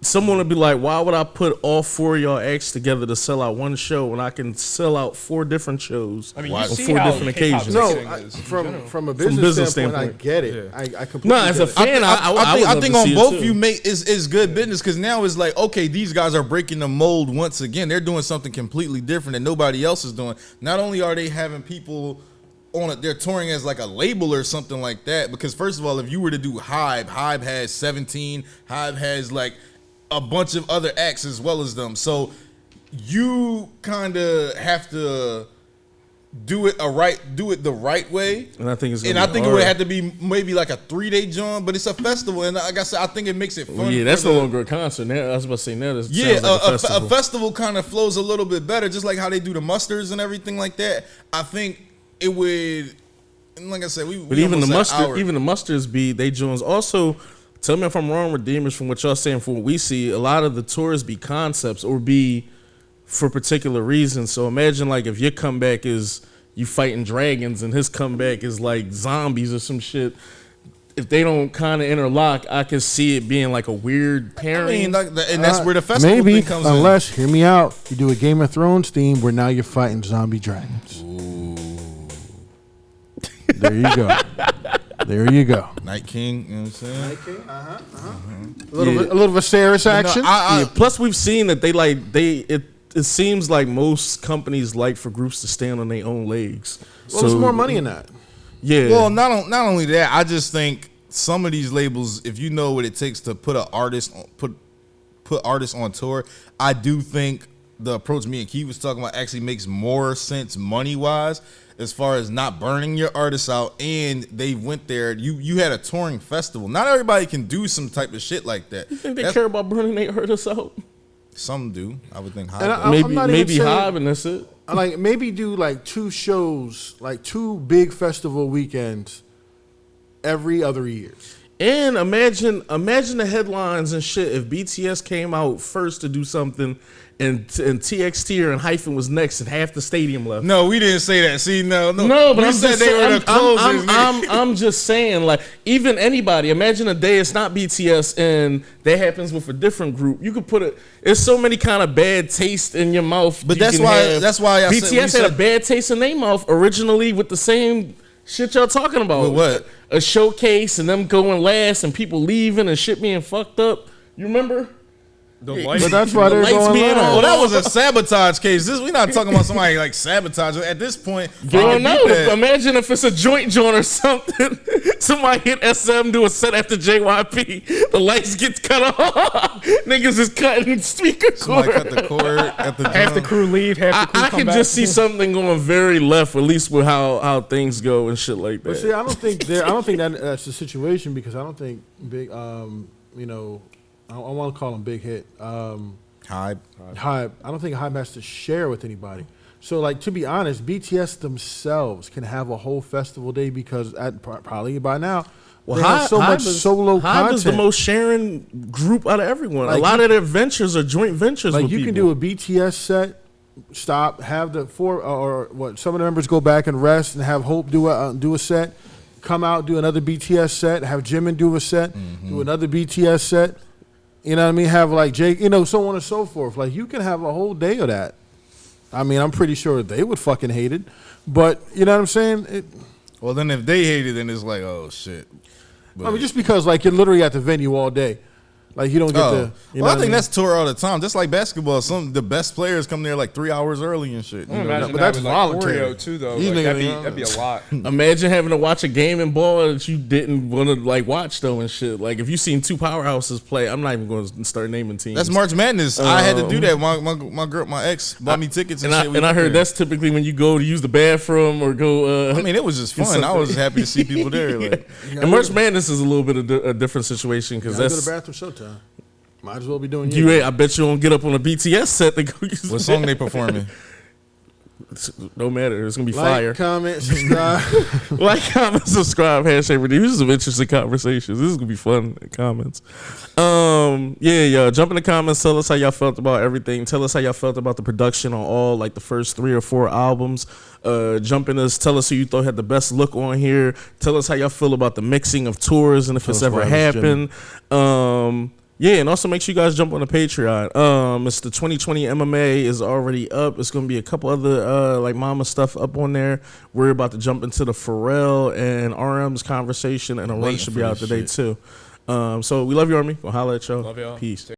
Someone would be like, why would I put all 4 of y'all acts together to sell out one show when I can sell out 4 different shows I mean, Why- you on see 4 how different K-pop occasions? No, ticketing is in general. from a business standpoint, I get it. I completely No, as a get it. fan, I would I love think to on see it both too. you make is good business because now it's like, okay, these guys are breaking the mold once again. They're doing something completely different that nobody else is doing. Not only are they having people on it, they're touring as like a label or something like that. Because first of all, if you were to do Hybe has 17, Hybe has like a bunch of other acts as well as them. So you kind of have to do it the right way. And I think it's And gonna I be think it hard. would have to be maybe like a 3-day joint, but it's a festival, and like I said, I think it makes it fun. Well, yeah, for that's the- no longer a concert. Now I was about to say now that Yeah, sounds like a a festival. festival kind of flows a little bit better, just like how they do the musters and everything like that. I think it would. And like I said, But even the musters be they joins. Also, tell me if I'm wrong, Redeemers. From what y'all saying, from what we see, a lot of the tours be concepts or be for particular reasons. So imagine like if your comeback is you fighting dragons and his comeback is like zombies or some shit. If they don't kind of interlock, I can see it being like a weird I pairing. mean, like, and that's where the festival Maybe, thing comes in. unless, hear me out, you do a Game of Thrones theme where now you're fighting zombie dragons. There you go. There you go. Night King, you know what I'm saying? A little Viserys action. Yeah, plus we've seen that it seems like most companies like for groups to stand on their own legs. well, there's more money in that. Yeah. Well, not only that, I just think some of these labels, if you know what it takes to put an artist put artists on tour, I do think the approach me and Key was talking about actually makes more sense money wise, as far as not burning your artists out. And they went there. You had a touring festival. Not everybody can do some type of shit like that. you think they care about burning their artists out? Some do. I would think. And High I'm Maybe not even saying- Hive and that's it. Like maybe do like 2 shows, like 2 big festival weekends every other year. And imagine the headlines and shit if BTS came out first to do something and TXT and Hyphen was next and half the stadium left. No, we didn't say that. See, no, But we I'm said just they were saying, the closers. I'm just saying, like, even anybody, imagine a day it's not BTS and that happens with a different group. You could put it. There's so many kind of bad taste in your mouth. But you that's can why. have. That's why I BTS said, had a bad taste in their mouth originally with the same shit y'all talking about. With what? A showcase and them going last and people leaving and shit being fucked up. You remember? The lights. But that's why The they're lights going being live. on. Well, that was a sabotage case. We're not talking about somebody like sabotage. At this point, You don't know. Imagine if it's a joint or something. Somebody hit SM, do a set after JYP. The lights get cut off. Niggas is cutting speaker Somebody cord. cut the cord at the Half the drum. crew leave, half the crew I come can back. just see something going very left, at least with how things go and shit like that. But see, I don't think that's the situation because I don't think big, you know, I want to call him Big Hit. Hype. Hype. I don't think Hype has to share with anybody. So, like, to be honest, BTS themselves can have a whole festival day because probably by now, they have so much solo Hype content. is the most sharing group out of everyone. Like, a lot of their ventures are joint ventures like with you people. can do a BTS set, stop, have the four or what some of the members go back and rest, and have Hope do a set, come out do another BTS set, have Jimin do a set, do another BTS set. You know what I mean? Have like Jake, you know, so on and so forth. Like you can have a whole day of that. I mean, I'm pretty sure they would fucking hate it, but you know what I'm saying? Well, then if they hate it, then it's like, oh shit. I mean, just because like you're literally at the venue all day, like you don't get to. You know I what think mean? that's tour all the time. Just like basketball, the best players come there like 3 hours early and shit. You know? Imagine but that that's with, like, voluntary. choreo too, though. These Like, niggas, you know. that'd be a lot. Imagine having to watch a game in ball that you didn't want to like watch though and shit. Like if you seen two powerhouses play, I'm not even going to start naming teams. That's March Madness. I had to do that. My girl, my ex bought me tickets and, shit. And I heard that's typically when you go to use the bathroom or go. I mean, it was just fun. I was happy to see people there. Like, And March Madness is a little bit of a different situation because Gotta go that's to the bathroom showtime. Might as well be doing you. I bet you don't get up on a BTS set to go use what the song they performing? No matter. It's gonna be Like, fire. comment, subscribe. Like, comment, subscribe, hashtag redeem. These are some interesting conversations. This is gonna be fun comments. Yeah, y'all jump in the comments. Tell us how y'all felt about everything. Tell us how y'all felt about the production on all like the first 3 or 4 albums. Jump in us. Tell us who you thought had the best look on here. Tell us how y'all feel about the mixing of tours and if it's ever happened. Yeah, and also make sure you guys jump on the Patreon. It's the 2020 MMA is already up. It's gonna be a couple other like mama stuff up on there. We're about to jump into the Pharrell and RM's conversation, and a run should be out today too. So we love you, Army. We'll holla at y'all. Love y'all. Peace.